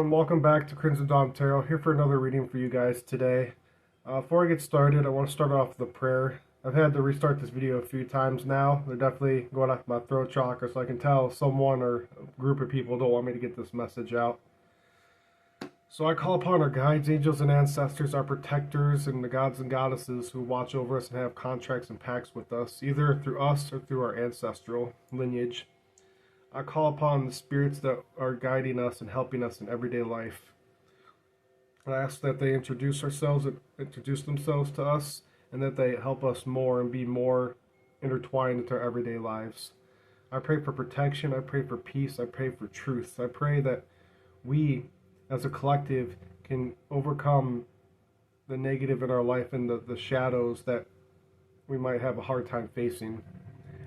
And welcome back to Crimson Dawn Tarot, here for another reading for you guys today. Before I get started, I want to start off with a prayer. I've had to restart this video a few times now. They're definitely going off my throat chakra, so I can tell someone or a group of people don't want me to get this message out. So I call upon our guides, angels, and ancestors, our protectors, and the gods and goddesses who watch over us and have contracts and pacts with us, either through us or through our ancestral lineage. I call upon the spirits that are guiding us and helping us in everyday life. I ask that they introduce themselves to us, and that they help us more and be more intertwined into our everyday lives. I pray for protection, I pray for peace, I pray for truth. I pray that we, as a collective, can overcome the negative in our life and the shadows that we might have a hard time facing.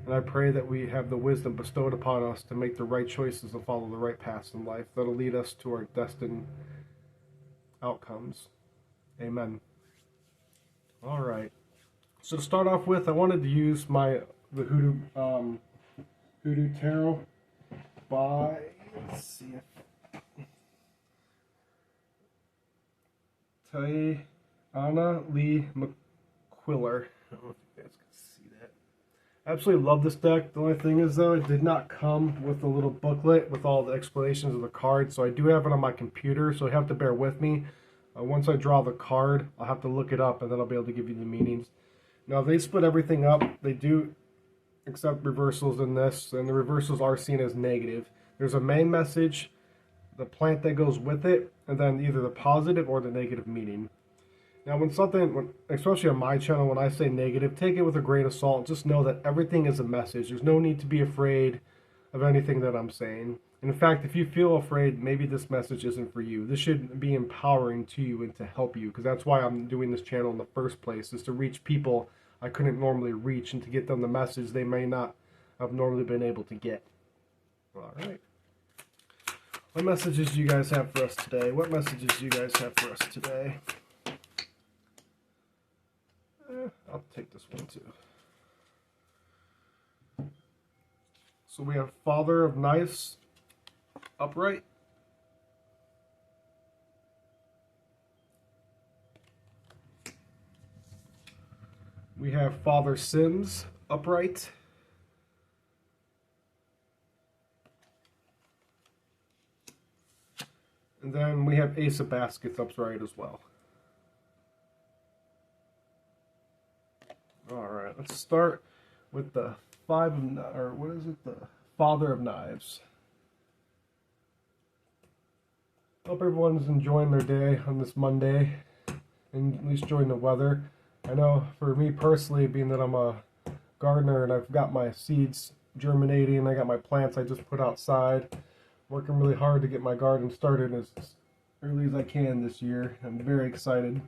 And I pray that we have the wisdom bestowed upon us to make the right choices and follow the right paths in life that'll lead us to our destined outcomes. Amen. All right. So to start off with, I wanted to use the Hoodoo Tarot by, let's see if Tiana Lee McQuiller. I don't know if you guys can see that. I absolutely love this deck. The only thing is, though, it did not come with a little booklet with all the explanations of the cards, so I do have it on my computer, so you have to bear with me. Once I draw the card, I'll have to look it up, and then I'll be able to give you the meanings. Now, they split everything up. They do accept reversals in this, and the reversals are seen as negative. There's a main message, the plant that goes with it, and then either the positive or the negative meaning. Now, especially on my channel, when I say negative, take it with a grain of salt. Just know that everything is a message. There's no need to be afraid of anything that I'm saying. And in fact, if you feel afraid, maybe this message isn't for you. This should be empowering to you and to help you, because that's why I'm doing this channel in the first place, is to reach people I couldn't normally reach and to get them the message they may not have normally been able to get. All right. What messages do you guys have for us today? What messages do you guys have for us today? I'll take this one too. So we have Father of Knives upright. We have Father Sims upright. And then we have Ace of Baskets upright as well. Alright, let's start with the the Father of Knives. Hope everyone's enjoying their day on this Monday, and at least enjoying the weather. I know for me personally, being that I'm a gardener and I've got my seeds germinating, I got my plants I just put outside, working really hard to get my garden started as early as I can this year. I'm very excited.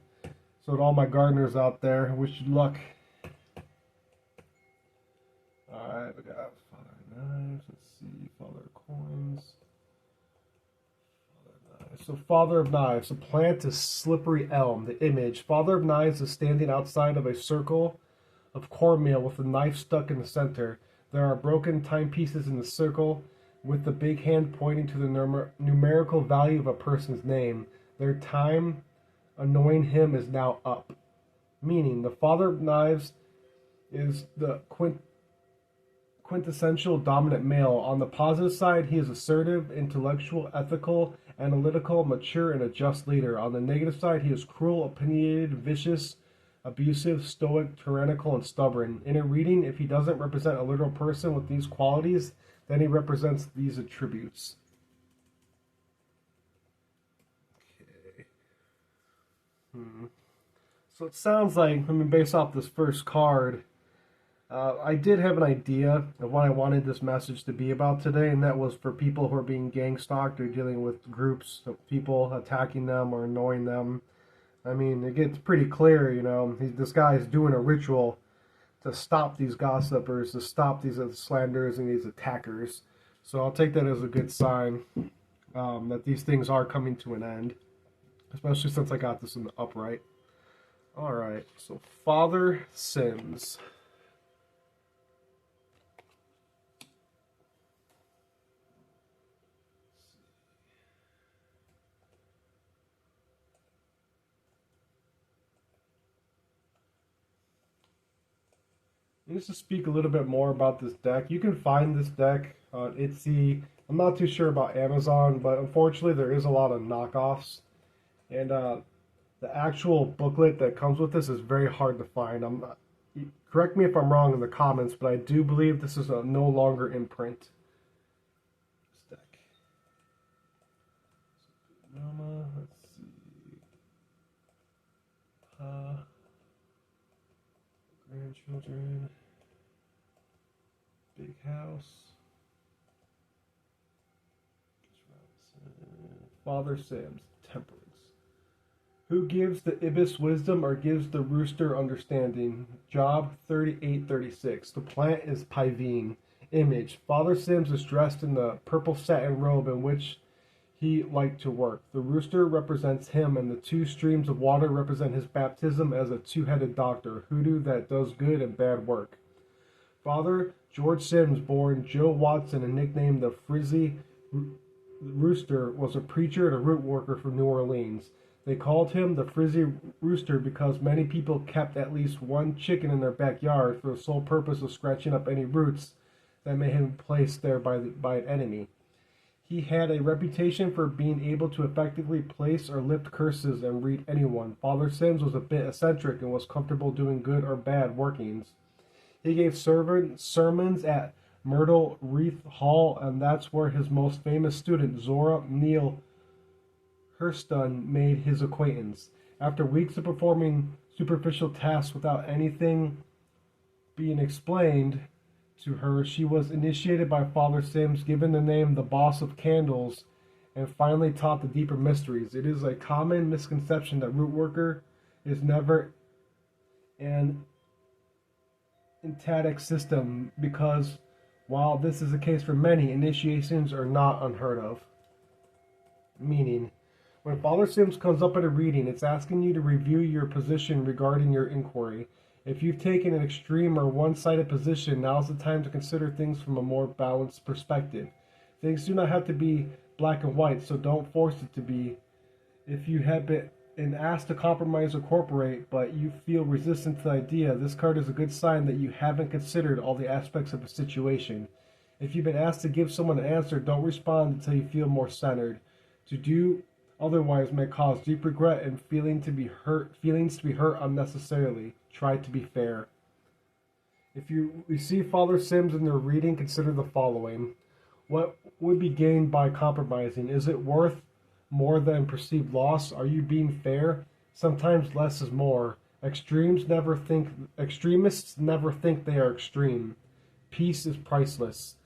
So to all my gardeners out there, I wish you luck. Alright, we got Father Knives, let's see, Father Coins. So Father of Knives, the plant is slippery elm. The image, Father of Knives is standing outside of a circle of cornmeal with a knife stuck in the center. There are broken timepieces in the circle with the big hand pointing to the numerical value of a person's name. Their time annoying him is now up. Meaning, the Father of Knives is the quintessential dominant male. On the positive side, he is assertive, intellectual, ethical, analytical, mature, and a just leader. On the negative side, he is cruel, opinionated, vicious, abusive, stoic, tyrannical, and stubborn. In a reading, if he doesn't represent a literal person with these qualities, then he represents these attributes. Okay. So it sounds like, based off this first card, I did have an idea of what I wanted this message to be about today, and that was for people who are being gang stalked or dealing with groups of people attacking them or annoying them. I mean, it gets pretty clear, this guy is doing a ritual to stop these gossipers, to stop these slanderers and these attackers. So I'll take that as a good sign that these things are coming to an end, especially since I got this in the upright. Alright, so Father Sims. And just to speak a little bit more about this deck, you can find this deck on Etsy. I'm not too sure about Amazon, but unfortunately there is a lot of knockoffs. And the actual booklet that comes with this is very hard to find. Correct me if I'm wrong in the comments, but I do believe this is no longer in print. This deck. Mama, let's see. Grandchildren. Big house. Father Sam's temperance. Who gives the ibis wisdom or gives the rooster understanding? Job 3836. The plant is pivine. Image. Father Sims is dressed in the purple satin robe in which he liked to work. The rooster represents him, and the two streams of water represent his baptism as a two-headed doctor, hoodoo that does good and bad work. Father George Sims, born Joe Watson and nicknamed the Frizzy Rooster, was a preacher and a root worker from New Orleans. They called him the Frizzy Rooster because many people kept at least one chicken in their backyard for the sole purpose of scratching up any roots that may have been placed there by an enemy. He had a reputation for being able to effectively place or lift curses and read anyone. Father Sims was a bit eccentric and was comfortable doing good or bad workings. He gave sermons at Myrtle Wreath Hall, and that's where his most famous student, Zora Neale Hurston, made his acquaintance. After weeks of performing superficial tasks without anything being explained to her, she was initiated by Father Sims, given the name the Boss of Candles, and finally taught the deeper mysteries. It is a common misconception that root worker is never an ecstatic system because, while this is the case for many, initiations are not unheard of. Meaning, when Father Sims comes up at a reading, it's asking you to review your position regarding your inquiry. If you've taken an extreme or one-sided position, now's the time to consider things from a more balanced perspective. Things do not have to be black and white, so don't force it to be. If you have been asked to compromise or cooperate, but you feel resistant to the idea, this card is a good sign that you haven't considered all the aspects of the situation. If you've been asked to give someone an answer, don't respond until you feel more centered. To do otherwise may cause deep regret and feelings to be hurt unnecessarily. Try to be fair. If you receive Father Sims in their reading, consider the following. What would be gained by compromising? Is it worth more than perceived loss? Are you being fair? Sometimes less is more. Extremists never think they are extreme. Peace is priceless.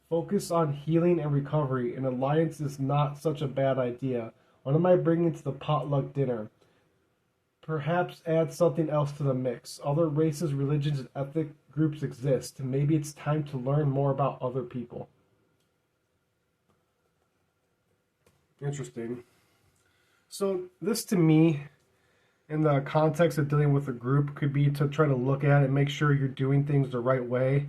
Focus on healing and recovery. An alliance is not such a bad idea. What am I bringing to the potluck dinner? Perhaps add something else to the mix. Other races, religions, and ethnic groups exist. Maybe it's time to learn more about other people. Interesting. So this, to me, in the context of dealing with a group, could be to try to look at it and make sure you're doing things the right way.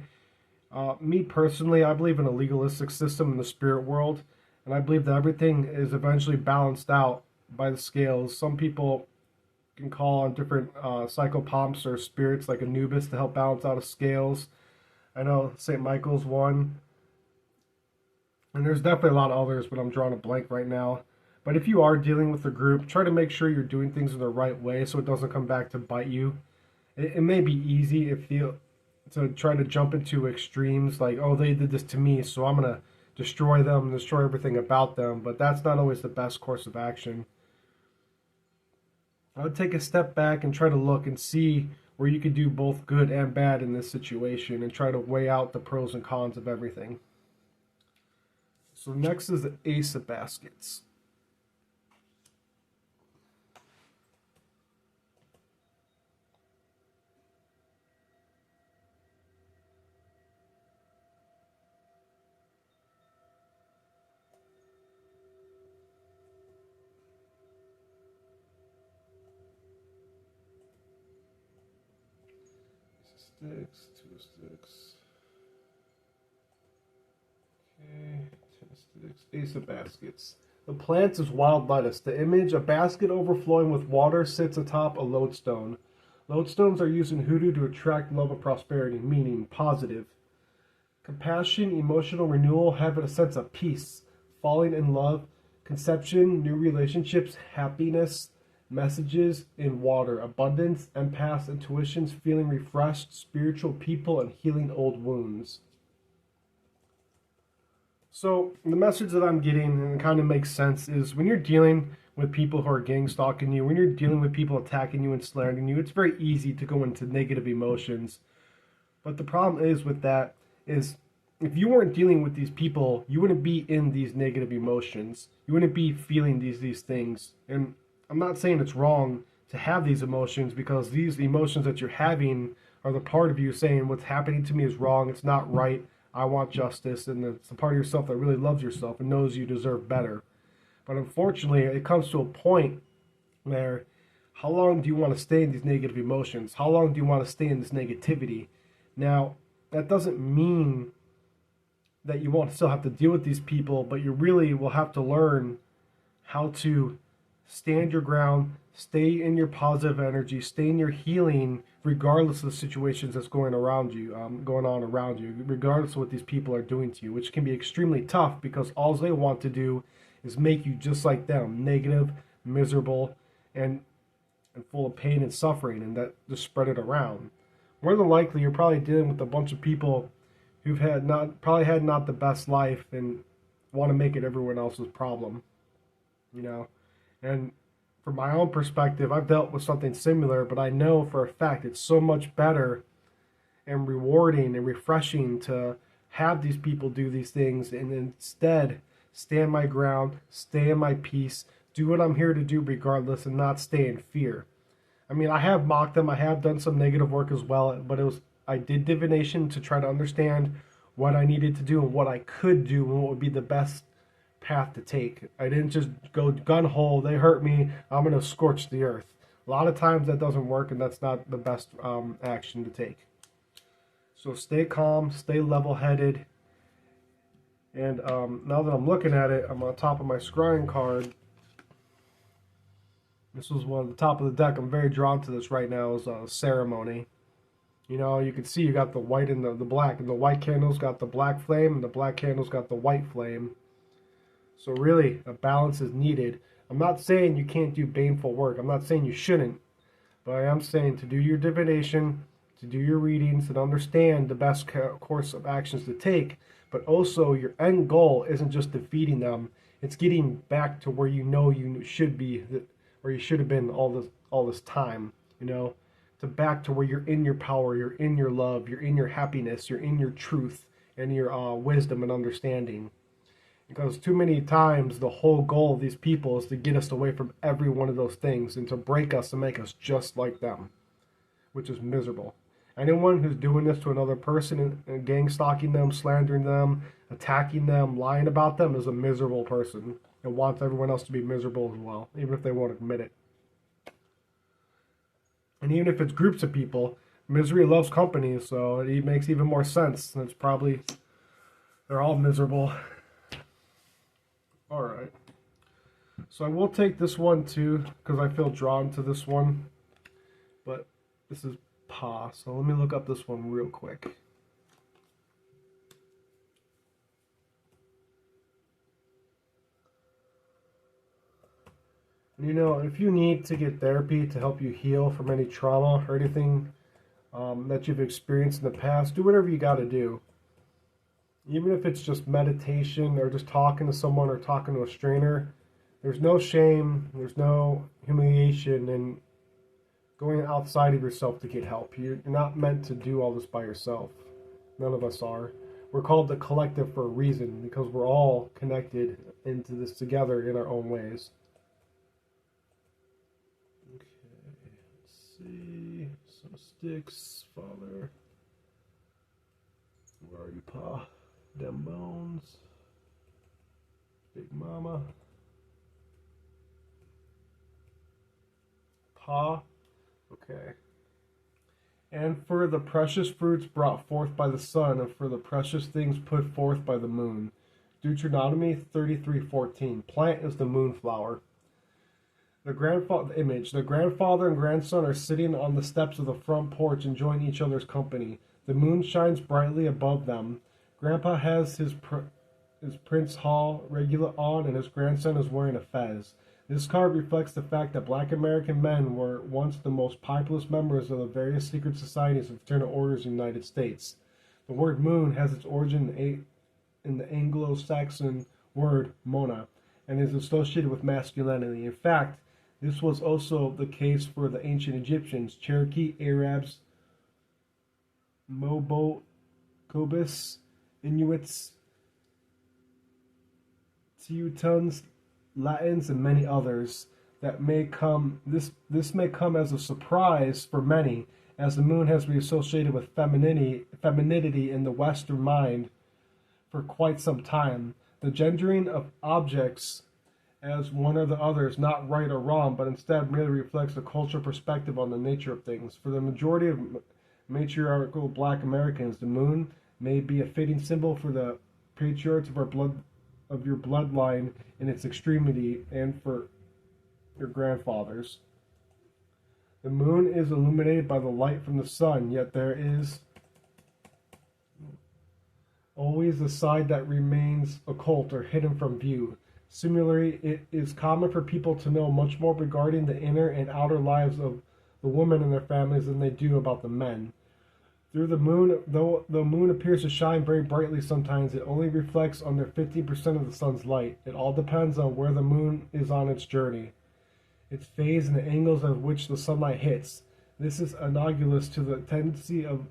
Me personally, I believe in a legalistic system in the spirit world, and I believe that everything is eventually balanced out by the scales. Some people can call on different psychopomps or spirits like Anubis to help balance out the scales. I know St. Michael's one. And there's definitely a lot of others, but I'm drawing a blank right now. But if you are dealing with a group, try to make sure you're doing things in the right way so it doesn't come back to bite you. It may be easy to try to jump into extremes like, oh, they did this to me, so I'm going to destroy them and destroy everything about them. But that's not always the best course of action. I would take a step back and try to look and see where you could do both good and bad in this situation and try to weigh out the pros and cons of everything. So next is the Ace of Baskets. Sticks, 2 sticks. Okay, 10 sticks. Ace of Baskets. The plant is wild lettuce. The image, a basket overflowing with water, sits atop a lodestone. Lodestones are used in hoodoo to attract love and prosperity, meaning positive. Compassion, emotional renewal, having a sense of peace, falling in love, conception, new relationships, happiness, messages in water, abundance, empaths, intuitions, feeling refreshed, spiritual people, and healing old wounds. So the message that I'm getting, and it kind of makes sense, is when you're dealing with people who are gang stalking you, when you're dealing with people attacking you and slandering you, it's very easy to go into negative emotions. But the problem is with that is if you weren't dealing with these people, you wouldn't be in these negative emotions. You wouldn't be feeling these things. And I'm not saying it's wrong to have these emotions, because these emotions that you're having are the part of you saying what's happening to me is wrong, it's not right, I want justice, and it's the part of yourself that really loves yourself and knows you deserve better. But unfortunately, it comes to a point where how long do you want to stay in these negative emotions? How long do you want to stay in this negativity? Now, that doesn't mean that you won't still have to deal with these people, but you really will have to learn how to stand your ground, stay in your positive energy, stay in your healing, regardless of the situations that's going on around you, regardless of what these people are doing to you, which can be extremely tough because all they want to do is make you just like them, negative, miserable, and full of pain and suffering, and that just spread it around. More than likely, you're probably dealing with a bunch of people who've probably had not the best life and want to make it everyone else's problem, you know. And from my own perspective, I've dealt with something similar, but I know for a fact it's so much better and rewarding and refreshing to have these people do these things and instead stand my ground, stay in my peace, do what I'm here to do regardless, and not stay in fear. I mean, I have mocked them, I have done some negative work as well, but I did divination to try to understand what I needed to do and what I could do and what would be the best path to take. I didn't just go gun hole, they hurt me, I'm going to scorch the earth. A lot of times that doesn't work, and that's not the best action to take. So stay calm, stay level-headed. And now that I'm looking at it, I'm on top of my scrying card. This was one at the top of the deck. I'm very drawn to this right now, is ceremony. You know, you can see you got the white and the black, and the white candle's got the black flame, and the black candle's got the white flame. So really, a balance is needed. I'm not saying you can't do baneful work. I'm not saying you shouldn't. But I am saying to do your divination, to do your readings, and understand the best course of actions to take. But also, your end goal isn't just defeating them. It's getting back to where you know you should be, where you should have been all this time. You know, to back to where you're in your power, you're in your love, you're in your happiness, you're in your truth, and your wisdom and understanding. Because too many times the whole goal of these people is to get us away from every one of those things and to break us and make us just like them, which is miserable. Anyone who's doing this to another person and gang stalking them, slandering them, attacking them, lying about them is a miserable person and wants everyone else to be miserable as well, even if they won't admit it. And even if it's groups of people, misery loves company, so it makes even more sense. It's probably they're all miserable. Alright. So I will take this one too, because I feel drawn to this one. But this is Pa, so let me look up this one real quick. And you know, if you need to get therapy to help you heal from any trauma or anything that you've experienced in the past, do whatever you got to do. Even if it's just meditation or just talking to someone or talking to a stranger, there's no shame, there's no humiliation in going outside of yourself to get help. You're not meant to do all this by yourself. None of us are. We're called the collective for a reason, because we're all connected into this together in our own ways. Okay, let's see. Some sticks, Father. Where are you, Pa? Them bones. Big Mama. Pa. Okay. And for the precious fruits brought forth by the sun, and for the precious things put forth by the moon. Deuteronomy 33:14. Plant is the moonflower. The grandfather and grandson are sitting on the steps of the front porch enjoying each other's company. The moon shines brightly above them. Grandpa has his Prince Hall regular on, and his grandson is wearing a fez. This card reflects the fact that black American men were once the most populous members of the various secret societies and fraternal orders in the United States. The word moon has its origin in the Anglo-Saxon word mona and is associated with masculinity. In fact, this was also the case for the ancient Egyptians, Cherokee, Arabs, Mobocobus, Inuits, Teutons, Latins, and many others. This may come as a surprise for many, as the moon has been associated with femininity in the Western mind for quite some time. The gendering of objects as one or the other is not right or wrong, but instead merely reflects a cultural perspective on the nature of things. For the majority of matriarchal black Americans, the moon may be a fitting symbol for the patriarchs of your bloodline in its extremity, and for your grandfathers. The moon is illuminated by the light from the sun, yet there is always a side that remains occult or hidden from view. Similarly, it is common for people to know much more regarding the inner and outer lives of the women and their families than they do about the men. Through the moon, though the moon appears to shine very brightly sometimes, it only reflects under 50% of the sun's light. It all depends on where the moon is on its journey, its phase, and the angles at which the sunlight hits. This is analogous to the tendency of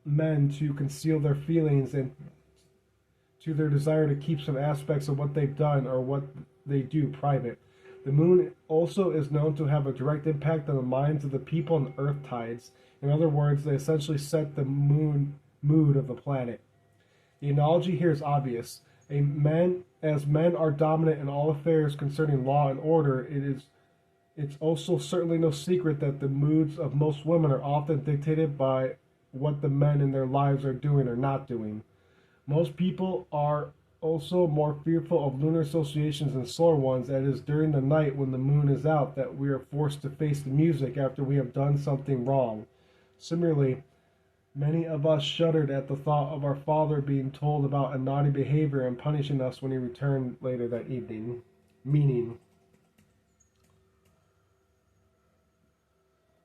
men to conceal their feelings and to their desire to keep some aspects of what they've done or what they do private. The moon also is known to have a direct impact on the minds of the people and earth tides. In other words, they essentially set the mood of the planet. The analogy here is obvious. As men are dominant in all affairs concerning law and order, it's also certainly no secret that the moods of most women are often dictated by what the men in their lives are doing or not doing. Most people are also more fearful of lunar associations than solar ones. That is during the night when the moon is out that we are forced to face the music after we have done something wrong. Similarly, many of us shuddered at the thought of our father being told about a naughty behavior and punishing us when he returned later that evening. Meaning.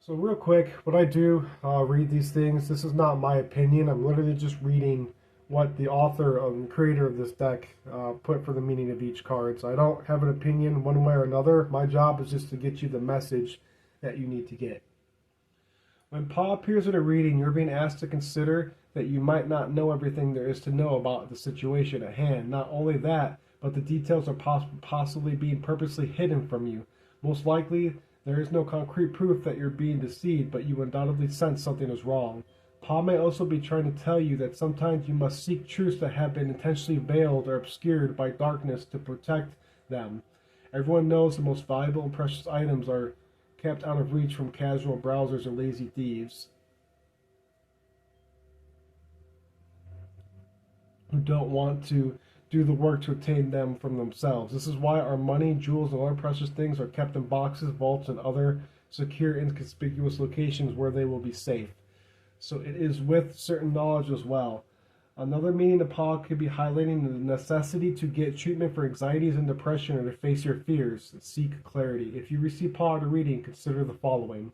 So real quick, when I do read these things, this is not my opinion. I'm literally just reading what the author and creator of this deck put for the meaning of each card. So I don't have an opinion one way or another. My job is just to get you the message that you need to get. When Pa appears in a reading, you're being asked to consider that you might not know everything there is to know about the situation at hand. Not only that, but the details are possibly being purposely hidden from you. Most likely, there is no concrete proof that you're being deceived, but you undoubtedly sense something is wrong. Pa may also be trying to tell you that sometimes you must seek truths that have been intentionally veiled or obscured by darkness to protect them. Everyone knows the most valuable and precious items are kept out of reach from casual browsers or lazy thieves who don't want to do the work to obtain them from themselves. This is why our money, jewels, and other precious things are kept in boxes, vaults, and other secure, inconspicuous locations where they will be safe. So it is with certain knowledge as well. Another meaning of Pa could be highlighting the necessity to get treatment for anxieties and depression or to face your fears. Seek clarity. If you receive Pa at a reading, consider the following.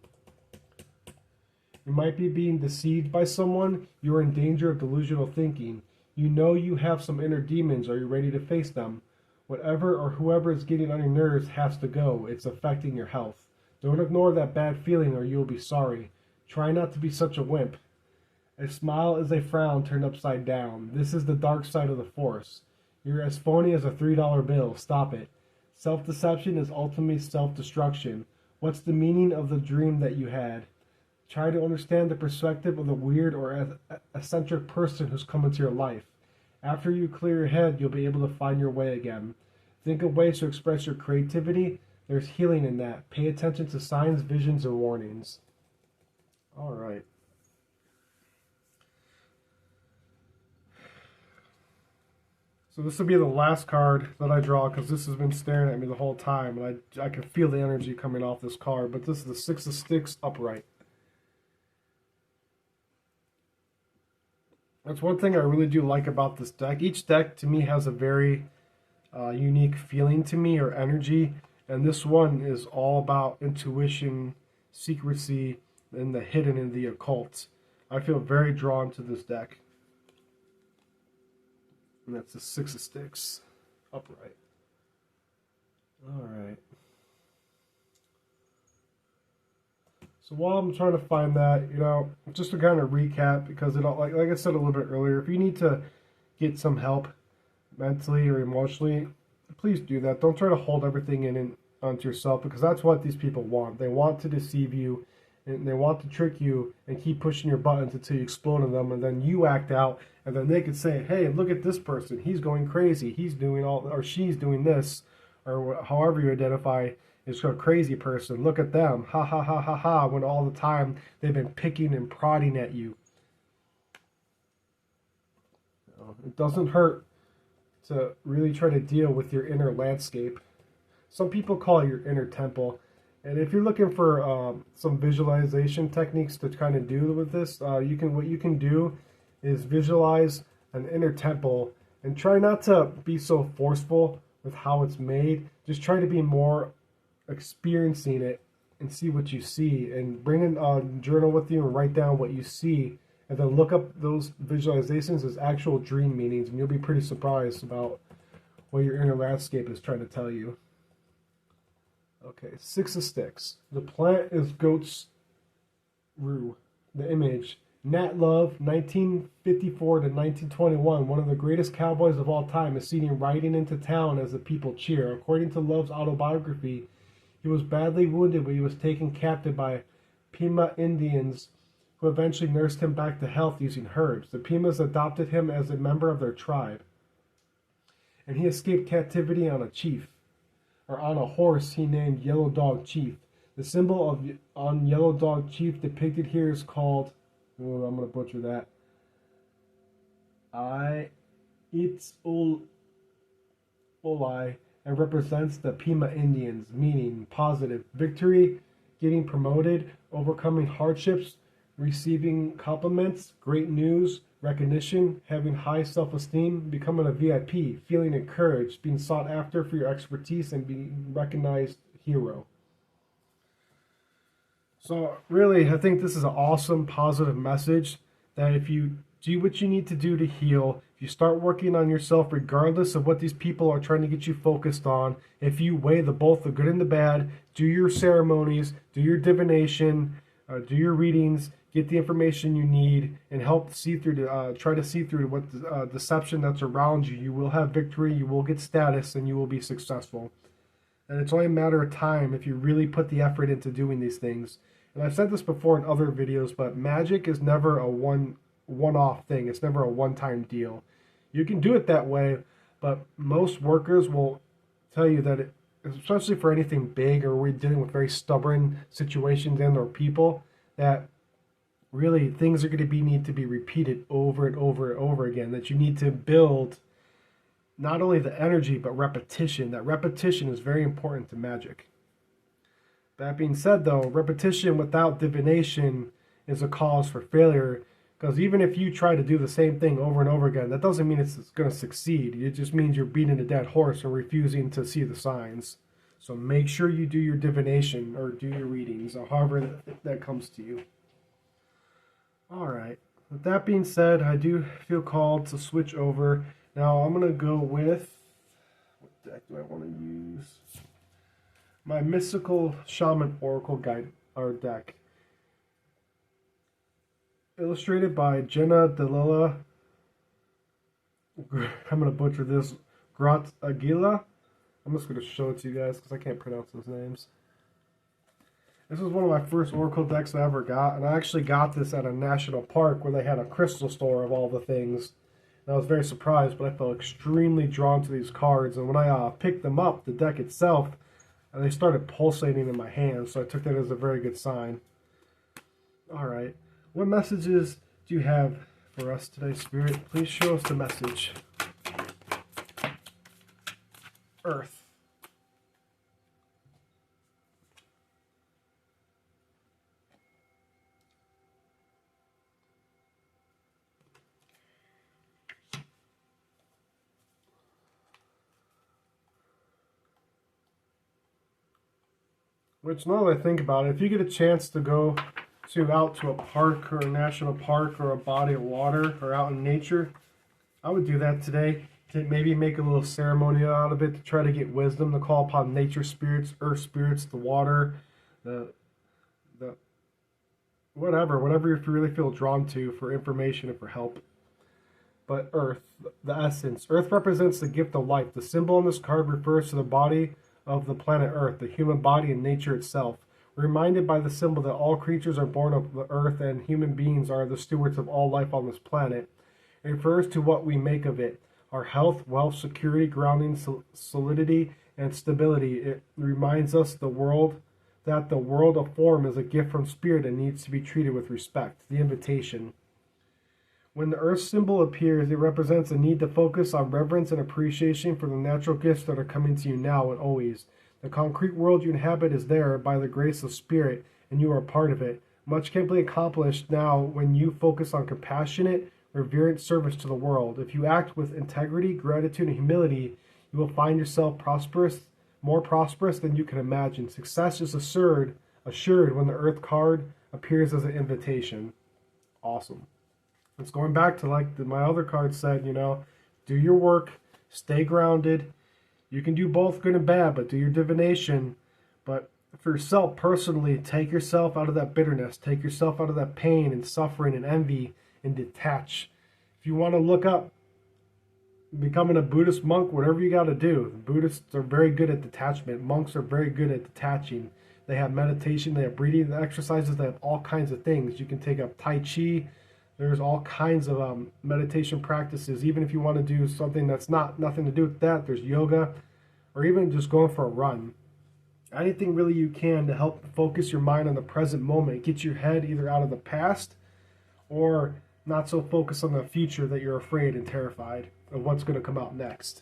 You might be being deceived by someone. You are in danger of delusional thinking. You know you have some inner demons. Are you ready to face them? Whatever or whoever is getting on your nerves has to go. It's affecting your health. Don't ignore that bad feeling or you'll be sorry. Try not to be such a wimp. A smile is a frown turned upside down. This is the dark side of the force. You're as phony as a $3 bill. Stop it. Self-deception is ultimately self-destruction. What's the meaning of the dream that you had? Try to understand the perspective of the weird or eccentric person who's come into your life. After you clear your head, you'll be able to find your way again. Think of ways to express your creativity. There's healing in that. Pay attention to signs, visions, and warnings. All right. So this will be the last card that I draw because this has been staring at me the whole time, and I can feel the energy coming off this card. But this is the Six of Sticks upright. That's one thing I really do like about this deck. Each deck to me has a very unique feeling to me, or energy, and this one is all about intuition, secrecy, and the hidden and the occult. I feel very drawn to this deck. And that's the Six of Sticks upright. Alright. So while I'm trying to find that, just to kind of recap, because like I said a little bit earlier, if you need to get some help mentally or emotionally, please do that. Don't try to hold everything in onto yourself, because that's what these people want. They want to deceive you, and they want to trick you and keep pushing your buttons until you explode on them, and then you act out, and then they can say, hey, look at this person, he's going crazy, he's doing all, or she's doing this, or however you identify as a crazy person, look at them, ha ha ha ha ha, when all the time they've been picking and prodding at you. It doesn't hurt to really try to deal with your inner landscape. Some people call it your inner temple. And if you're looking for some visualization techniques to kind of do with this, what you can do is visualize an inner temple, and try not to be so forceful with how it's made. Just try to be more experiencing it and see what you see, and bring in a journal with you and write down what you see, and then look up those visualizations as actual dream meanings, and you'll be pretty surprised about what your inner landscape is trying to tell you. Okay, Six of Sticks. The plant is goat's rue. The image, Nat Love, 1954 to 1921, one of the greatest cowboys of all time, is seen riding into town as the people cheer. According to Love's autobiography, he was badly wounded when he was taken captive by Pima Indians, who eventually nursed him back to health using herbs. The Pimas adopted him as a member of their tribe, and he escaped captivity on a horse he named Yellow Dog Chief. The symbol on Yellow Dog Chief depicted here is called, I'm going to butcher that, Olai, and represents the Pima Indians, meaning positive victory, getting promoted, overcoming hardships, receiving compliments, great news, recognition, having high self-esteem, becoming a VIP, feeling encouraged, being sought after for your expertise, and being recognized hero. So really, I think this is an awesome, positive message that if you do what you need to do to heal, if you start working on yourself regardless of what these people are trying to get you focused on, if you weigh both the good and the bad, do your ceremonies, do your divination, do your readings, get the information you need, and help see through try to see through what deception that's around you, you will have victory, you will get status, and you will be successful. And it's only a matter of time if you really put the effort into doing these things. And I've said this before in other videos, but magic is never a one-off thing. It's never a one-time deal. You can do it that way, but most workers will tell you that especially for anything big, or we're dealing with very stubborn situations and or people, that really things are going to need to be repeated over and over and over again, that you need to build not only the energy but repetition. That repetition is very important to magic. That being said, though, repetition without divination is a cause for failure, because even if you try to do the same thing over and over again, that doesn't mean it's going to succeed. It just means you're beating a dead horse and refusing to see the signs. So make sure you do your divination or do your readings, or however that comes to you. Alright, with that being said, I do feel called to switch over. Now I'm going to go with, what deck do I want to use? My Mystical Shaman Oracle Guide, or deck. Illustrated by Jenna Delila. I'm going to butcher this. Grat Aguila. I'm just going to show it to you guys because I can't pronounce those names. This was one of my first Oracle decks I ever got, and I actually got this at a national park where they had a crystal store of all the things. And I was very surprised, but I felt extremely drawn to these cards, and when I picked them up, the deck itself, they started pulsating in my hands, so I took that as a very good sign. Alright, what messages do you have for us today, Spirit? Please show us the message. Earth. Which, now that I think about it, if you get a chance to go out to a park or a national park or a body of water or out in nature, I would do that today. To maybe make a little ceremony out of it to try to get wisdom, to call upon nature spirits, earth spirits, the water, the whatever if you really feel drawn to for information and for help. But Earth, the essence. Earth represents the gift of life. The symbol on this card refers to the body of the planet Earth, the human body and nature itself. We're reminded by the symbol that all creatures are born of the earth and human beings are the stewards of all life on this planet. It refers to what we make of it. Our health, wealth, security, grounding, solidity, and stability. It reminds us that the world of form is a gift from spirit and needs to be treated with respect. The invitation. When the earth symbol appears, it represents a need to focus on reverence and appreciation for the natural gifts that are coming to you now and always. The concrete world you inhabit is there by the grace of spirit, and you are part of it. Much can be accomplished now when you focus on compassionate, reverent service to the world. If you act with integrity, gratitude, and humility, you will find yourself more prosperous than you can imagine. Success is assured when the Earth card appears as an invitation. Awesome. It's going back to like my other card said, do your work, stay grounded. You can do both good and bad, but do your divination. But for yourself personally, take yourself out of that bitterness, take yourself out of that pain and suffering and envy, and detach. If you want to look up becoming a Buddhist monk, whatever you got to do. The Buddhists are very good at detachment. Monks are very good at detaching. They have meditation, they have breathing exercises, they have all kinds of things. You can take up Tai Chi. There's all kinds of meditation practices. Even if you want to do something that's nothing to do with that, there's yoga, or even just going for a run. Anything really you can to help focus your mind on the present moment. Get your head either out of the past or not so focused on the future that you're afraid and terrified of what's going to come out next.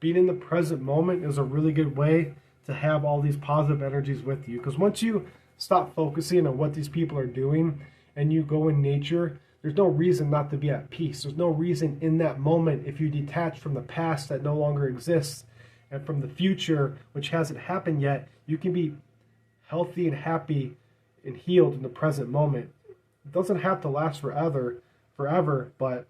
Being in the present moment is a really good way to have all these positive energies with you. Because once you stop focusing on what these people are doing and you go in nature, there's no reason not to be at peace. There's no reason in that moment, if you detach from the past that no longer exists and from the future, which hasn't happened yet, you can be healthy and happy and healed in the present moment. It doesn't have to last forever, but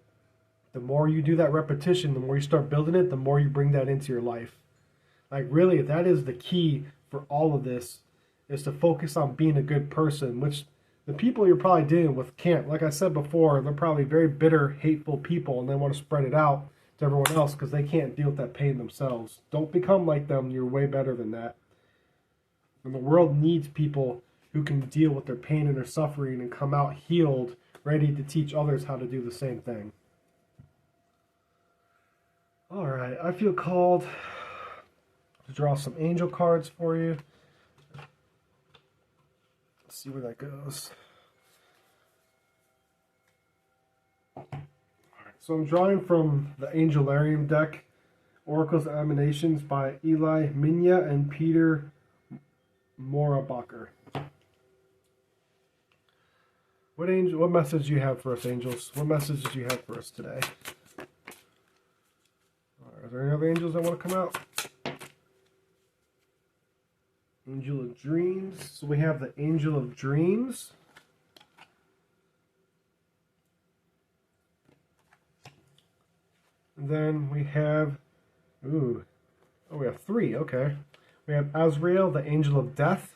the more you do that repetition, the more you start building it, the more you bring that into your life. Like really, that is the key for all of this, is to focus on being a good person, which the people you're probably dealing with can't. Like I said before, they're probably very bitter, hateful people, and they want to spread it out to everyone else because they can't deal with that pain themselves. Don't become like them. You're way better than that. And the world needs people who can deal with their pain and their suffering and come out healed, ready to teach others how to do the same thing. All right, I feel called to draw some angel cards for you. Let's see where that goes. All right, so I'm drawing from the Angelarium deck, Oracles and Emanations by Eli Minya and Peter Morabacher. What message do you have for us, angels? What messages do you have for us today? Are there any other angels that want to come out? Angel of Dreams. So we have the Angel of Dreams. And then we have, we have three, okay. We have Azrael, the Angel of Death.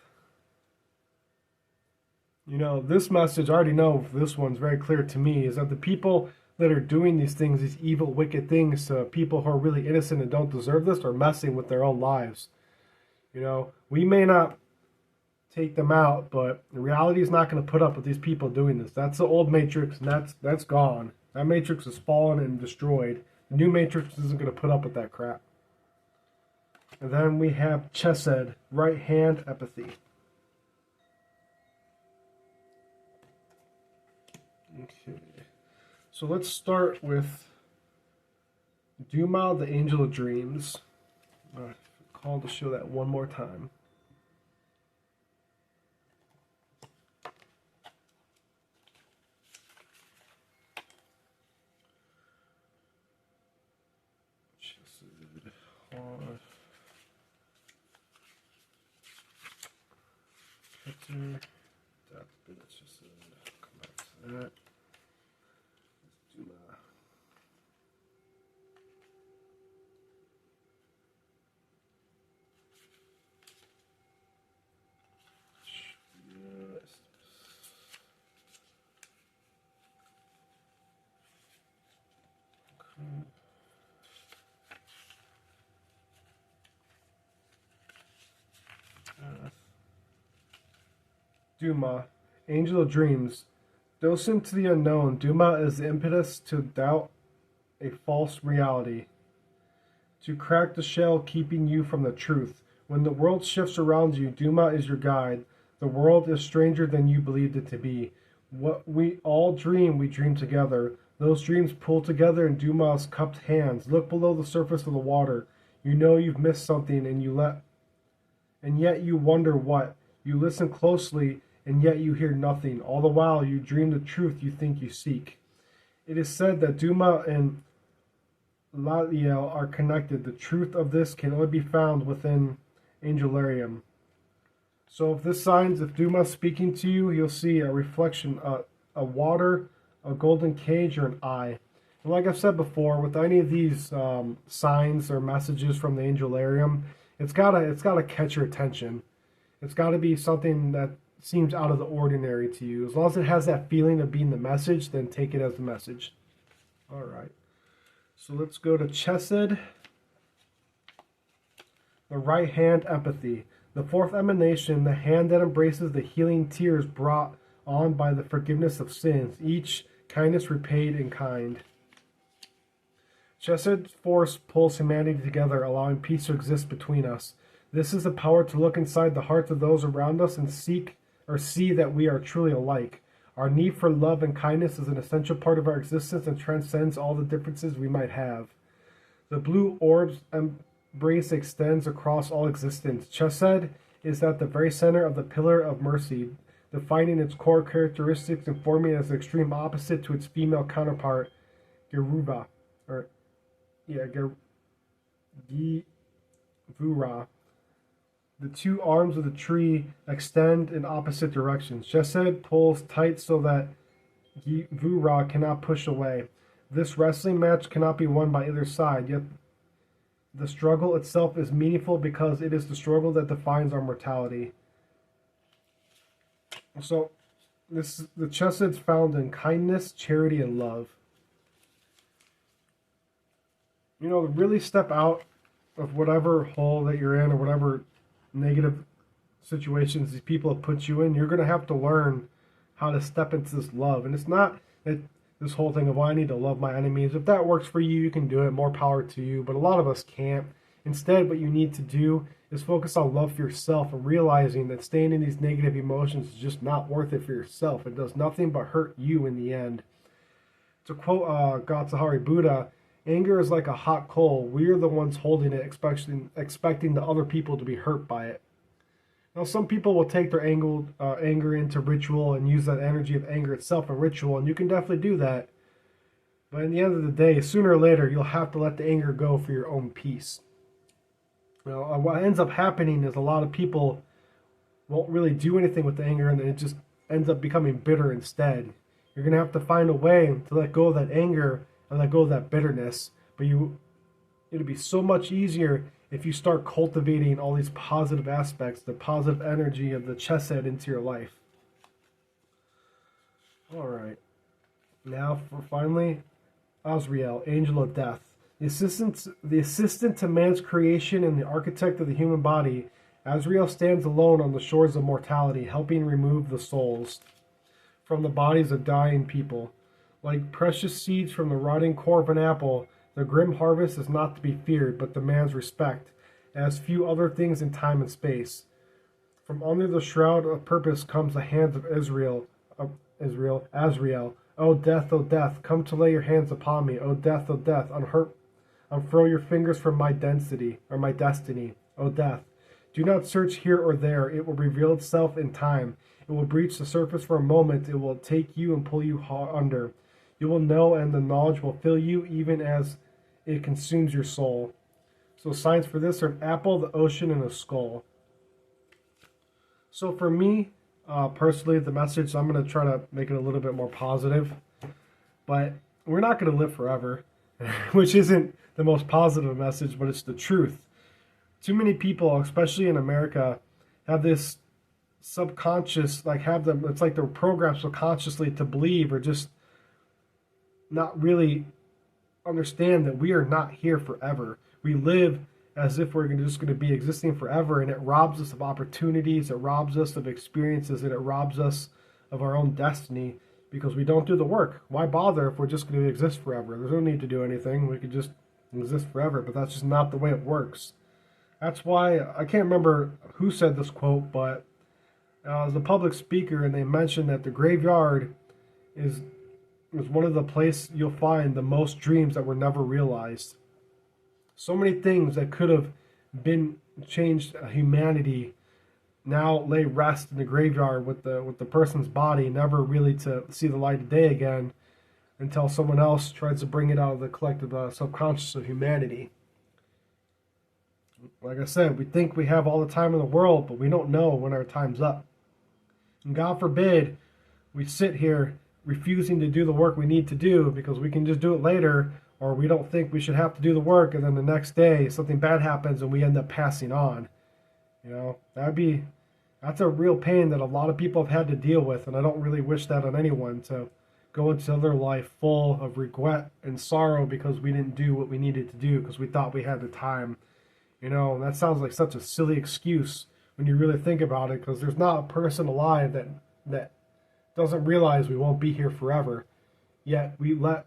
This message, I already know this one's very clear to me, is that the people that are doing these things, these evil, wicked things to people who are really innocent and don't deserve this, are messing with their own lives. We may not take them out, but reality is not going to put up with these people doing this. That's the old Matrix, and that's gone. That Matrix is fallen and destroyed. The new Matrix isn't going to put up with that crap. And then we have Chesed, right hand apathy. Okay. So let's start with Duma, the Angel of Dreams. call to show that one more time. Let's just come back to that. Let's do my Duma, Angel of Dreams. Docent to the unknown, Duma is the impetus to doubt a false reality, to crack the shell keeping you from the truth. When the world shifts around you, Duma is your guide. The world is stranger than you believed it to be. What we all dream, we dream together. Those dreams pull together in Duma's cupped hands. Look below the surface of the water. You know you've missed something and yet you wonder what. You listen closely and yet you hear nothing. All the while you dream the truth you think you seek. It is said that Duma and Latiel are connected. The truth of this can only be found within Angelarium. So if Duma is speaking to you, you'll see a reflection, a water, a golden cage, or an eye. And like I've said before, with any of these signs or messages from the Angelarium, it's gotta catch your attention. It's gotta be something that seems out of the ordinary to you. As long as it has that feeling of being the message, then take it as the message. All right. So let's go to Chesed. The right hand, empathy. The fourth emanation, the hand that embraces the healing tears brought on by the forgiveness of sins, each kindness repaid in kind. Chesed's force pulls humanity together, allowing peace to exist between us. This is the power to look inside the hearts of those around us and see that we are truly alike. Our need for love and kindness is an essential part of our existence and transcends all the differences we might have. The blue orb's embrace extends across all existence. Chesed is at the very center of the pillar of mercy, defining its core characteristics and forming as the extreme opposite to its female counterpart, Geruva, Givura. The two arms of the tree extend in opposite directions. Chesed pulls tight so that Givura cannot push away. This wrestling match cannot be won by either side, yet the struggle itself is meaningful because it is the struggle that defines our mortality. So, the Chesed's found in kindness, charity, and love. You know, really step out of whatever hole that you're in or whatever negative situations these people have put you in. You're going to have to learn how to step into this love. And it's not that this whole thing of, well, I need to love my enemies. If that works for you, you can do it. More power to you. But a lot of us can't. Instead, what you need to do is focus on love for yourself and realizing that staying in these negative emotions is just not worth it for yourself. It does nothing but hurt you in the end. To quote Gatsahari Buddha, anger is like a hot coal. We are the ones holding it, expecting the other people to be hurt by it. Now, some people will take their anger into ritual and use that energy of anger itself in ritual, and you can definitely do that. But in the end of the day, sooner or later, you'll have to let the anger go for your own peace. What ends up happening is a lot of people won't really do anything with the anger, and then it just ends up becoming bitter instead. You're going to have to find a way to let go of that anger and let go of that bitterness. But it'll be so much easier if you start cultivating all these positive aspects, the positive energy of the Chesed into your life. Alright. Now, finally, Azrael, Angel of Death. The assistant to man's creation and the architect of the human body, Azrael stands alone on the shores of mortality, helping remove the souls from the bodies of dying people. Like precious seeds from the rotting core of an apple, the grim harvest is not to be feared, but demands respect, as few other things in time and space. From under the shroud of purpose comes the hands of Azrael. O death, come to lay your hands upon me. O death, unfurl your fingers from my destiny. O death. Do not search here or there. It will reveal itself in time. It will breach the surface for a moment. It will take you and pull you under. You will know, and the knowledge will fill you even as it consumes your soul. So signs for this are an apple, the ocean, and a skull. So for me, personally, the message, I'm going to try to make it a little bit more positive. But we're not going to live forever, which isn't the most positive message, but it's the truth. Too many people, especially in America, have this subconscious, it's like they're programmed subconsciously to believe or just not really understand that we are not here forever. We live as if we're just going to be existing forever, and it robs us of opportunities, it robs us of experiences, and it robs us of our own destiny because we don't do the work. Why bother if we're just going to exist forever? There's no need to do anything. We could just exist forever, but that's just not the way it works. That's why, I can't remember who said this quote, but it was a public speaker, and they mentioned that the graveyard is one of the places you'll find the most dreams that were never realized. So many things that could have been changed humanity now lay rest in the graveyard with the person's body, never really to see the light of day again until someone else tries to bring it out of the collective subconscious of humanity. Like I said, we think we have all the time in the world, but we don't know when our time's up. And God forbid we sit here refusing to do the work we need to do because we can just do it later, or we don't think we should have to do the work, and then the next day something bad happens and we end up passing on. You know, that's a real pain that a lot of people have had to deal with, and I don't really wish that on anyone, to go into their life full of regret and sorrow because we didn't do what we needed to do because we thought we had the time. You know, that sounds like such a silly excuse when you really think about it, because there's not a person alive that doesn't realize we won't be here forever, yet we let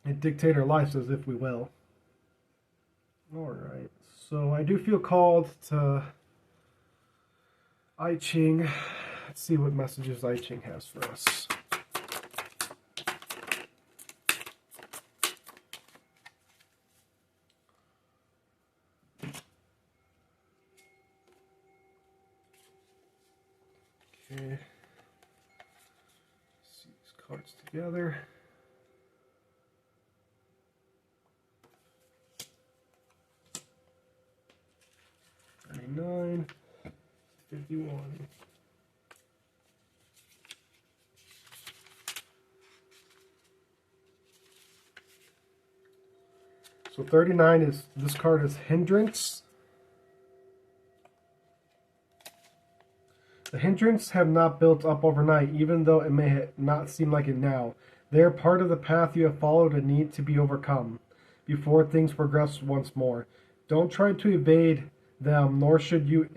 it dictate our lives as if we will. Alright, so I do feel called to I Ching. Let's see what messages I Ching has for us. Okay. See these cards together. 99, 51. So 39 is, this card is hindrance. The hindrance have not built up overnight, even though it may not seem like it now. They are part of the path you have followed and need to be overcome before things progress once more. Don't try to evade them, nor should you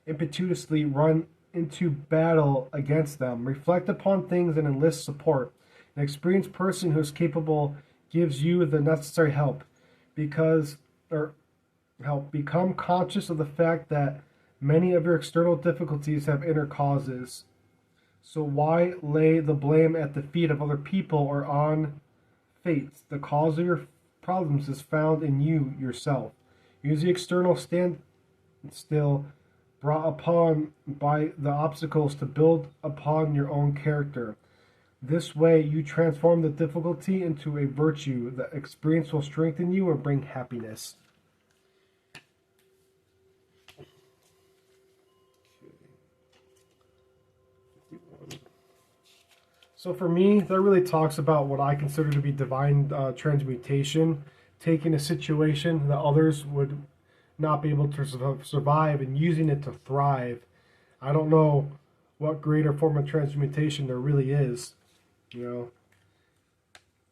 impetuously run into battle against them. Reflect upon things and enlist support. An experienced person who is capable gives you the necessary help. Become conscious of the fact that many of your external difficulties have inner causes. So why lay the blame at the feet of other people or on fate? The cause of your problems is found in you yourself. Use the external standstill brought upon by the obstacles to build upon your own character. This way you transform the difficulty into a virtue. The experience will strengthen you and bring happiness. So for me, that really talks about what I consider to be divine transmutation, taking a situation that others would not be able to survive and using it to thrive. I don't know what greater form of transmutation there really is, you know.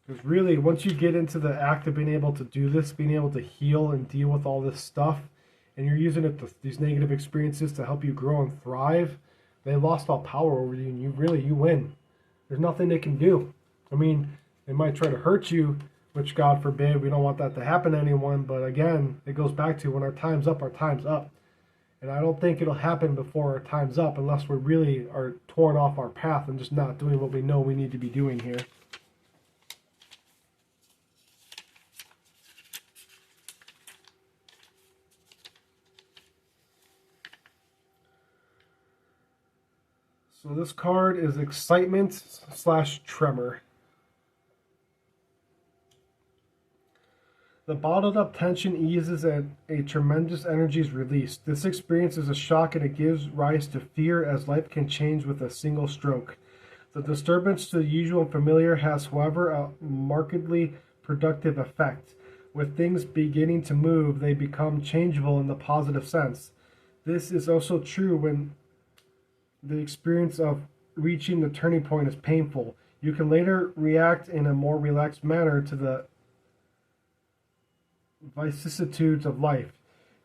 Because really, once you get into the act of being able to do this, being able to heal and deal with all this stuff, and you're using it these negative experiences to help you grow and thrive, they lost all power over you, and you win. There's nothing they can do. I mean, they might try to hurt you, which God forbid, we don't want that to happen to anyone, but again, it goes back to when our time's up, our time's up. And I don't think it'll happen before our time's up unless we really are torn off our path and just not doing what we know we need to be doing here. So this card is excitement / tremor. The bottled up tension eases and a tremendous energy is released. This experience is a shock and it gives rise to fear as life can change with a single stroke. The disturbance to the usual and familiar has, however, a markedly productive effect. With things beginning to move, they become changeable in the positive sense. This is also true when the experience of reaching the turning point is painful. You can later react in a more relaxed manner to the vicissitudes of life.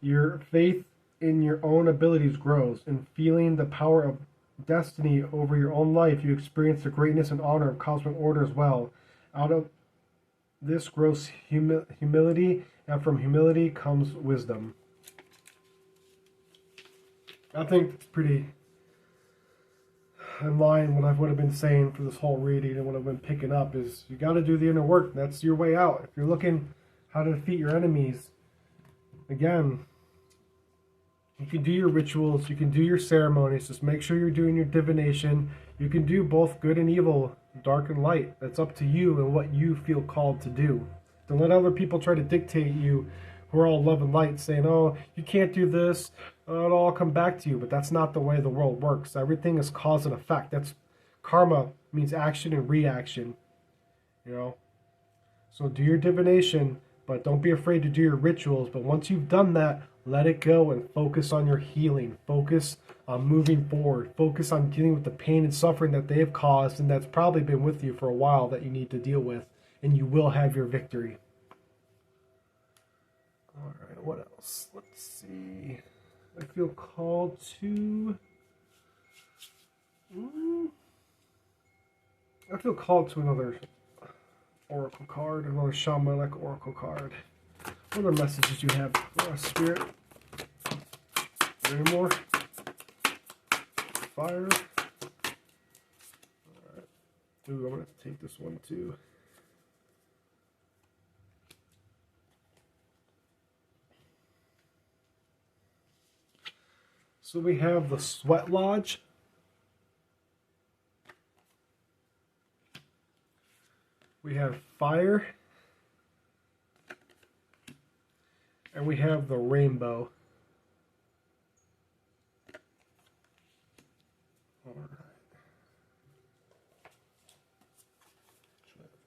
Your faith in your own abilities grows. In feeling the power of destiny over your own life, you experience the greatness and honor of cosmic order as well. Out of this grows humility, and from humility comes wisdom. I think it's pretty in line what I would have been saying for this whole reading, and what I've been picking up is you got to do the inner work. That's your way out. If you're looking how to defeat your enemies, again, you can do your rituals, you can do your ceremonies, just make sure you're doing your divination. You can do both good and evil, dark and light. That's up to you and what you feel called to do. Don't let other people try to dictate you who are all love and light, saying, oh, you can't do this, it'll all come back to you. But that's not the way the world works. Everything is cause and effect. That's karma, means action and reaction. You know? So do your divination, but don't be afraid to do your rituals. But once you've done that, let it go and focus on your healing. Focus on moving forward. Focus on dealing with the pain and suffering that they've caused and that's probably been with you for a while that you need to deal with. And you will have your victory. All right, what else? Let's see. I feel called to... I feel called to another oracle card, another shamanic oracle card. What other messages do you have for us, Spirit? Any more? Fire. Alright. Ooh, I'm going to take this one too. So we have the Sweat Lodge. We have fire. And we have the rainbow. All right.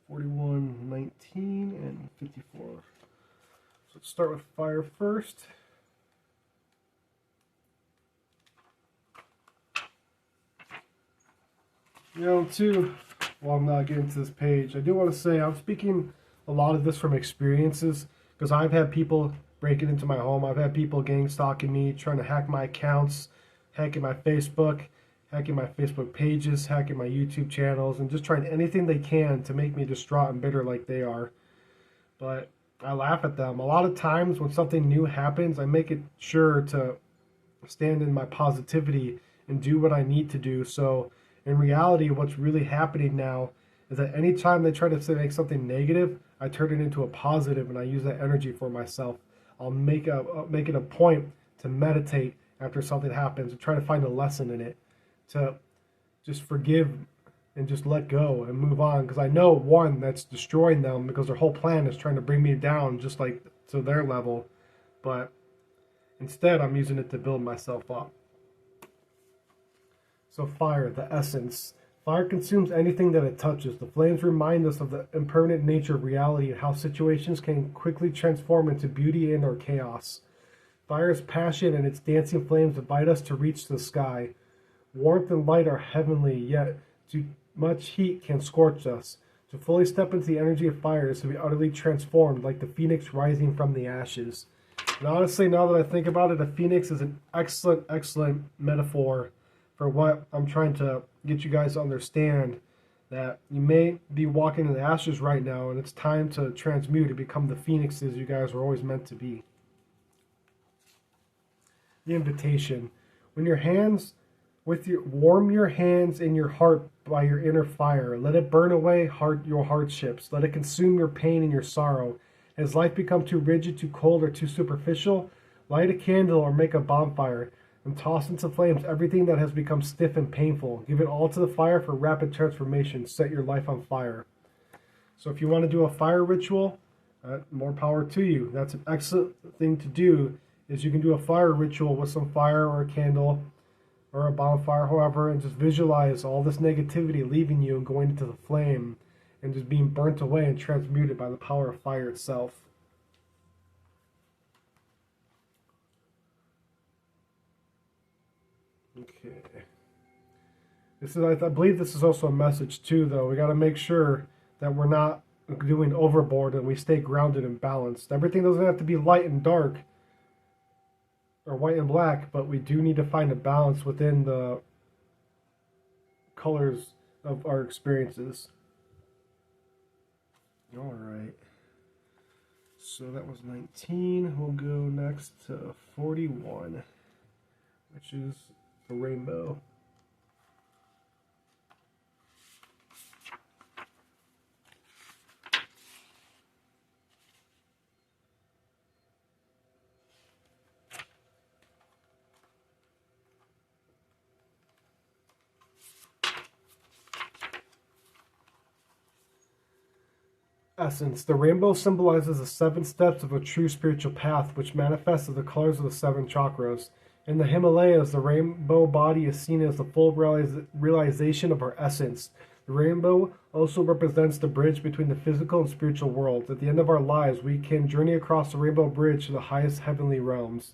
41, 19, and 54. So let's start with fire first. You know, too, while I'm not getting to this page, I do want to say I'm speaking a lot of this from experiences because I've had people breaking into my home. I've had people gang stalking me, trying to hack my accounts, hacking my Facebook pages, hacking my YouTube channels, and just trying anything they can to make me distraught and bitter like they are. But I laugh at them. A lot of times when something new happens, I make it sure to stand in my positivity and do what I need to do. So in reality, what's really happening now is that anytime they try to make something negative, I turn it into a positive and I use that energy for myself. I'll make it a point to meditate after something happens and try to find a lesson in it, to just forgive and just let go and move on. Because I know, one, that's destroying them because their whole plan is trying to bring me down just like to their level. But instead, I'm using it to build myself up. So fire, the essence. Fire consumes anything that it touches. The flames remind us of the impermanent nature of reality and how situations can quickly transform into beauty and or chaos. Fire is passion and its dancing flames invite us to reach the sky. Warmth and light are heavenly, yet too much heat can scorch us. To fully step into the energy of fire is to be utterly transformed, like the phoenix rising from the ashes. And honestly, now that I think about it, a phoenix is an excellent, excellent metaphor for what I'm trying to get you guys to understand, that you may be walking in the ashes right now and it's time to transmute and become the phoenixes you guys were always meant to be. The invitation. Warm your hands and your heart by your inner fire. Let it burn away your hardships. Let it consume your pain and your sorrow. Has life become too rigid, too cold, or too superficial? Light a candle or make a bonfire. and toss into flames everything that has become stiff and painful. Give it all to the fire for rapid transformation. Set your life on fire. So if you want to do a fire ritual, more power to you. That's an excellent thing to do, is you can do a fire ritual with some fire or a candle or a bonfire, however, and just visualize all this negativity leaving you and going into the flame and just being burnt away and transmuted by the power of fire itself. Okay. This is, I believe this is also a message too, though. We got to make sure that we're not doing overboard and we stay grounded and balanced. Everything doesn't have to be light and dark or white and black, but we do need to find a balance within the colors of our experiences. All right. So that was 19. We'll go next to 41, which is the rainbow. Essence. The rainbow symbolizes the 7 steps of a true spiritual path, which manifests as the colors of the 7 chakras. In the Himalayas, the rainbow body is seen as the full realization of our essence. The rainbow also represents the bridge between the physical and spiritual worlds. At the end of our lives, we can journey across the rainbow bridge to the highest heavenly realms.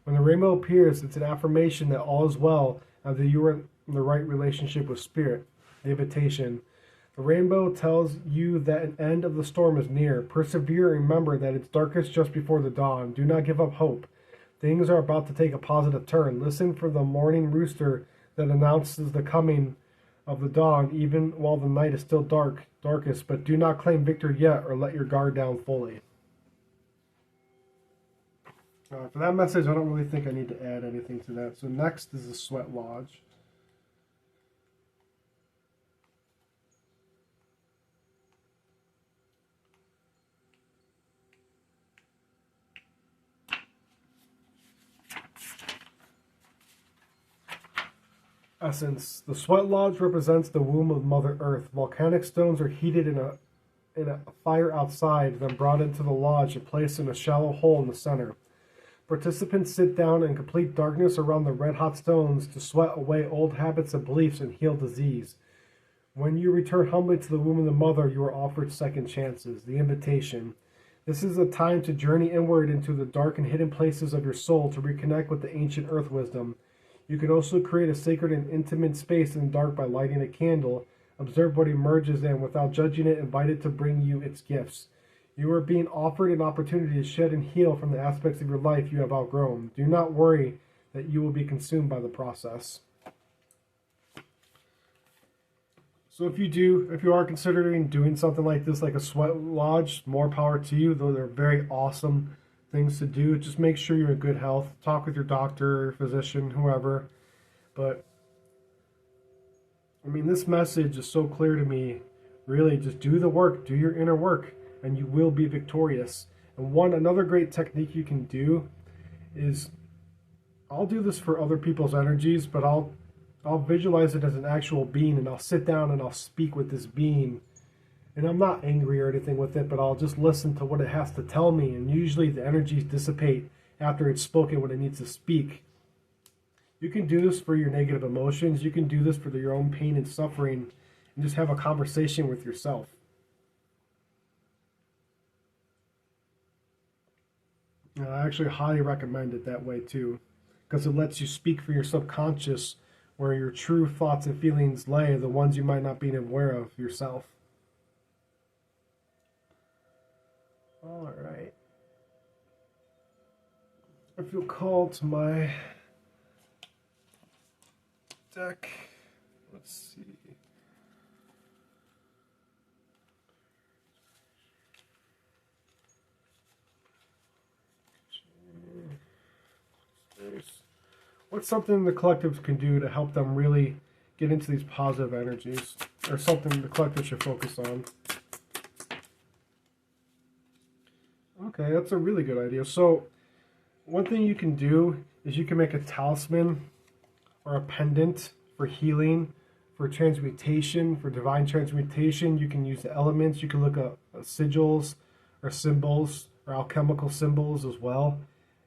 When the rainbow appears, it's an affirmation that all is well and that you are in the right relationship with spirit. The invitation. The rainbow tells you that an end of the storm is near. Persevere and remember that it's darkest just before the dawn. Do not give up hope. Things are about to take a positive turn. Listen for the morning rooster that announces the coming of the dawn, even while the night is still darkest. But do not claim victory yet or let your guard down fully. For that message, I don't really think I need to add anything to that. So next is the Sweat Lodge. Essence. The Sweat Lodge represents the womb of Mother Earth. Volcanic stones are heated in a fire outside, then brought into the lodge and placed in a shallow hole in the center. Participants sit down in complete darkness around the red-hot stones to sweat away old habits and beliefs and heal disease. When you return humbly to the womb of the Mother, you are offered second chances. The invitation. This is a time to journey inward into the dark and hidden places of your soul to reconnect with the ancient earth wisdom. You can also create a sacred and intimate space in the dark by lighting a candle. Observe what emerges and, without judging it, invite it to bring you its gifts. You are being offered an opportunity to shed and heal from the aspects of your life you have outgrown. Do not worry that you will be consumed by the process. So if you are considering doing something like this, like a sweat lodge, more power to you, though they're very awesome things to do. Just make sure you're in good health. Talk with your doctor, physician, whoever. But I mean, this message is so clear to me. Really, just do the work, do your inner work, and you will be victorious. And another great technique you can do is, I'll do this for other people's energies, but I'll visualize it as an actual being, and I'll sit down and I'll speak with this being. And I'm not angry or anything with it, but I'll just listen to what it has to tell me. And usually the energies dissipate after it's spoken when it needs to speak. You can do this for your negative emotions. You can do this for your own pain and suffering, and just have a conversation with yourself. I actually highly recommend it that way too, because it lets you speak for your subconscious, where your true thoughts and feelings lay, the ones you might not be aware of yourself. All right. I feel called to my deck. Let's see. What's something the collectives can do to help them really get into these positive energies, or something the collective should focus on? Okay, that's a really good idea. So one thing you can do is you can make a talisman or a pendant for healing, for transmutation, for divine transmutation. You can use the elements. You can look at sigils or symbols or alchemical symbols as well.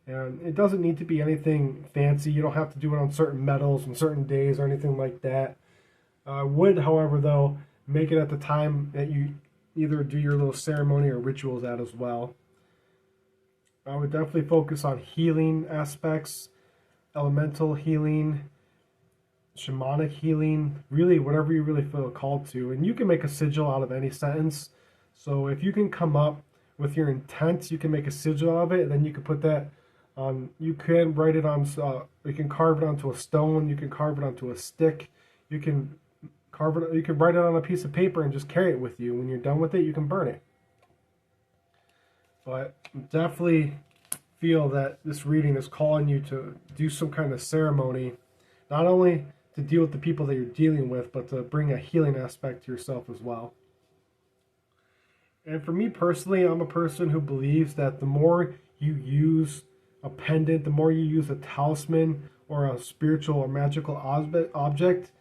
And it doesn't need to be anything fancy. You don't have to do it on certain metals and certain days or anything like that. I would, however, though, make it at the time that you either do your little ceremony or rituals at as well. I would definitely focus on healing aspects, elemental healing, shamanic healing, really whatever you really feel called to. And you can make a sigil out of any sentence. So if you can come up with your intent, you can make a sigil out of it, and then you can put that on, you can write it on, you can carve it onto a stone, you can carve it onto a stick, you can carve it, you can write it on a piece of paper and just carry it with you. When you're done with it, you can burn it. But definitely feel that this reading is calling you to do some kind of ceremony, not only to deal with the people that you're dealing with, but to bring a healing aspect to yourself as well. And for me personally, I'm a person who believes that the more you use a pendant, the more you use a talisman or a spiritual or magical object,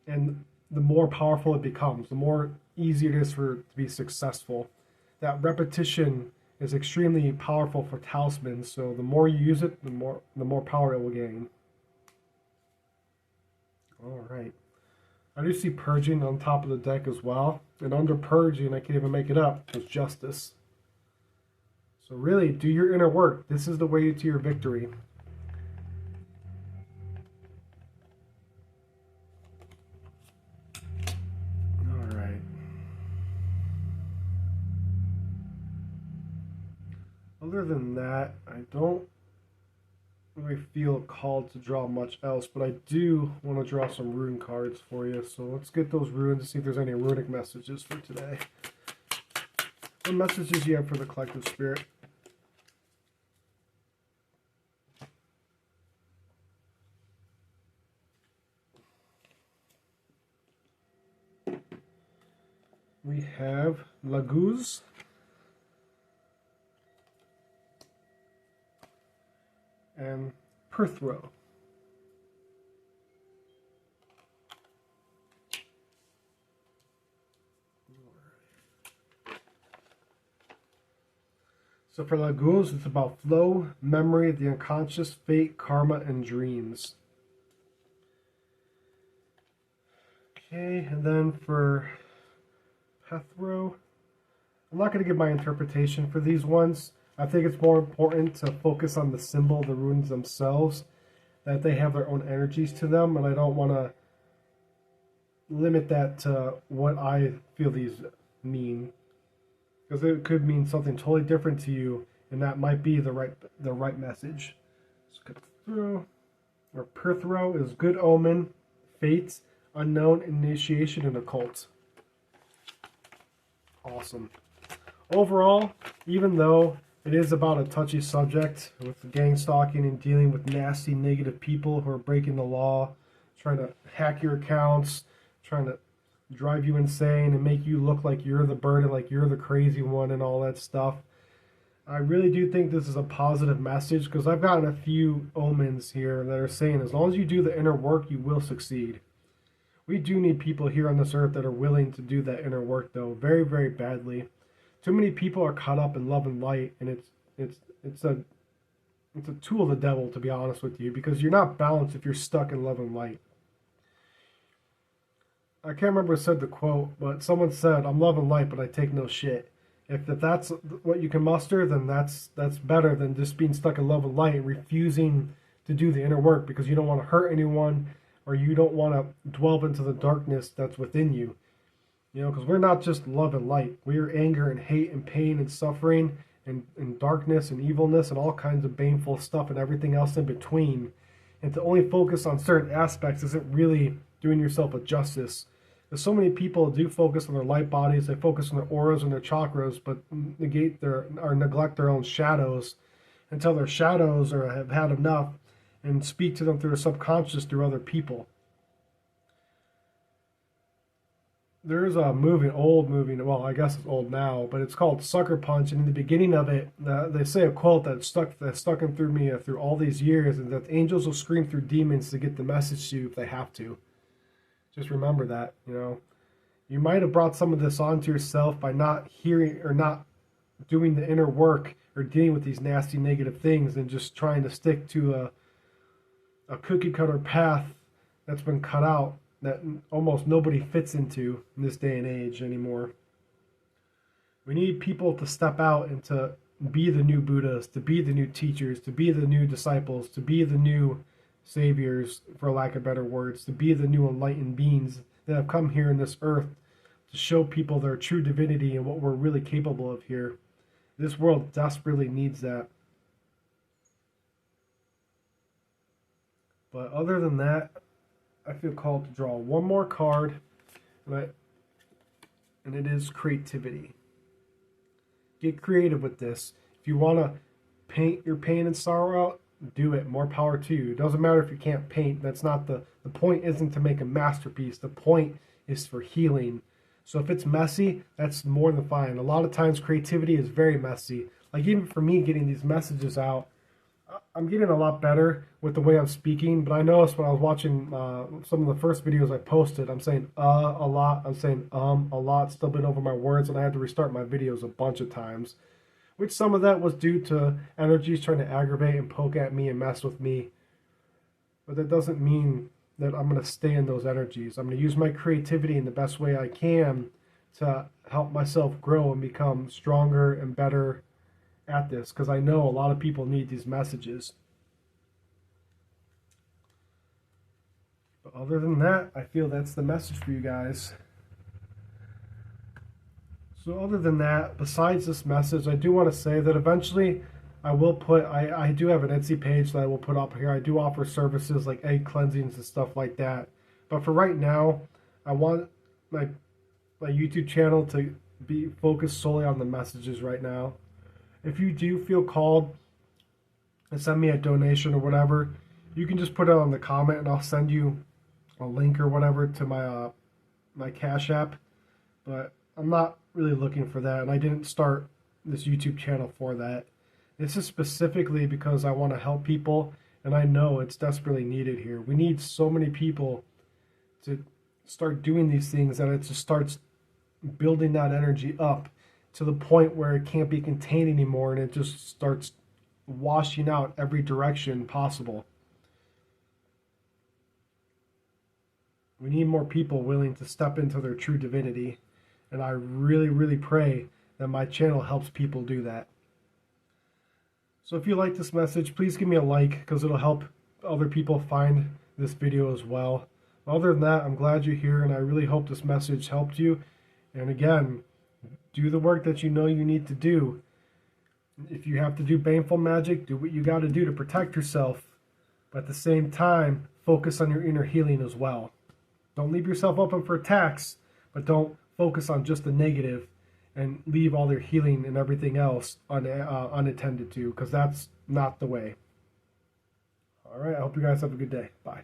and the more powerful it becomes, the more easier it is for it to be successful. That repetition is extremely powerful for talismans, so the more you use it, the more power it will gain. Alright. I do see purging on top of the deck as well. And under purging, I can't even make it up, is justice. So really, do your inner work. This is the way to your victory. Alright. Other than that, I don't really feel called to draw much else, but I do want to draw some rune cards for you. So let's get those runes and see if there's any runic messages for today. What messages do you have for the collective spirit? We have Laguz, and Perthro. So for Laguz, it's about flow, memory, the unconscious, fate, karma, and dreams. Okay, and then for Perthro, I'm not going to give my interpretation for these ones. I think it's more important to focus on the symbol, the runes themselves, that they have their own energies to them, and I don't want to limit that to what I feel these mean, because it could mean something totally different to you, and that might be the right message. Let's go through. Or Perthro is good omen, fate, unknown, initiation, and occult. Awesome. Overall, even though it is about a touchy subject with gang stalking and dealing with nasty, negative people who are breaking the law, trying to hack your accounts, trying to drive you insane and make you look like you're the burden, like you're the crazy one and all that stuff. I really do think this is a positive message, because I've gotten a few omens here that are saying as long as you do the inner work, you will succeed. We do need people here on this earth that are willing to do that inner work, though, very, very badly. Too many people are caught up in love and light, and it's a tool of the devil, to be honest with you, because you're not balanced if you're stuck in love and light. I can't remember who said the quote, but someone said, "I'm love and light, but I take no shit." If that's what you can muster, then that's better than just being stuck in love and light and refusing to do the inner work because you don't want to hurt anyone, or you don't want to delve into the darkness that's within you. You know, because we're not just love and light. We are anger and hate and pain and suffering and darkness and evilness and all kinds of baneful stuff and everything else in between. And to only focus on certain aspects isn't really doing yourself a justice. Because so many people do focus on their light bodies, they focus on their auras and their chakras, but neglect their own shadows until their shadows have had enough and speak to them through their subconscious through other people. There's a movie, old movie, well, I guess it's old now, but it's called Sucker Punch. And in the beginning of it, they say a quote that stuck in through me through all these years, and that angels will scream through demons to get the message to you if they have to. Just remember that, you know. You might have brought some of this onto yourself by not hearing or not doing the inner work or dealing with these nasty negative things and just trying to stick to a cookie cutter path that's been cut out that almost nobody fits into in this day and age anymore. We need people to step out and to be the new Buddhas, to be the new teachers, to be the new disciples, to be the new saviors, for lack of better words, to be the new enlightened beings that have come here in this earth to show people their true divinity and what we're really capable of here. This world desperately needs that. But other than that, I feel called to draw one more card, and it is creativity. Get creative with this. If you want to paint your pain and sorrow out, do it. More power to you. It doesn't matter if you can't paint. That's not the point. Isn't to make a masterpiece. The point is for healing. So if it's messy, that's more than fine. A lot of times creativity is very messy. Like even for me getting these messages out, I'm getting a lot better with the way I'm speaking, but I noticed when I was watching some of the first videos I posted, I'm saying a lot, I'm saying a lot, stumbling over my words, and I had to restart my videos a bunch of times, which some of that was due to energies trying to aggravate and poke at me and mess with me. But that doesn't mean that I'm going to stay in those energies. I'm going to use my creativity in the best way I can to help myself grow and become stronger and better at this, because I know a lot of people need these messages. But other than that, I feel that's the message for you guys. So other than that, besides this message, I do want to say that eventually I will put, I do have an Etsy page that I will put up here. I do offer services like egg cleansings and stuff like that. But for right now, I want my YouTube channel to be focused solely on the messages right now. If you do feel called to send me a donation or whatever, you can just put it on the comment and I'll send you a link or whatever to my my Cash App. But I'm not really looking for that, and I didn't start this YouTube channel for that. This is specifically because I want to help people, and I know it's desperately needed here. We need so many people to start doing these things that it just starts building that energy up to the point where it can't be contained anymore, and it just starts washing out every direction possible. We need more people willing to step into their true divinity, and I really, really pray that my channel helps people do that. So if you like this message, please give me a like, because it'll help other people find this video as well. Other than that, I'm glad you're here, and I really hope this message helped you. And again, do the work that you know you need to do. If you have to do baneful magic, do what you got to do to protect yourself. But at the same time, focus on your inner healing as well. Don't leave yourself open for attacks, but don't focus on just the negative and leave all your healing and everything else unattended to, because that's not the way. All right, I hope you guys have a good day. Bye.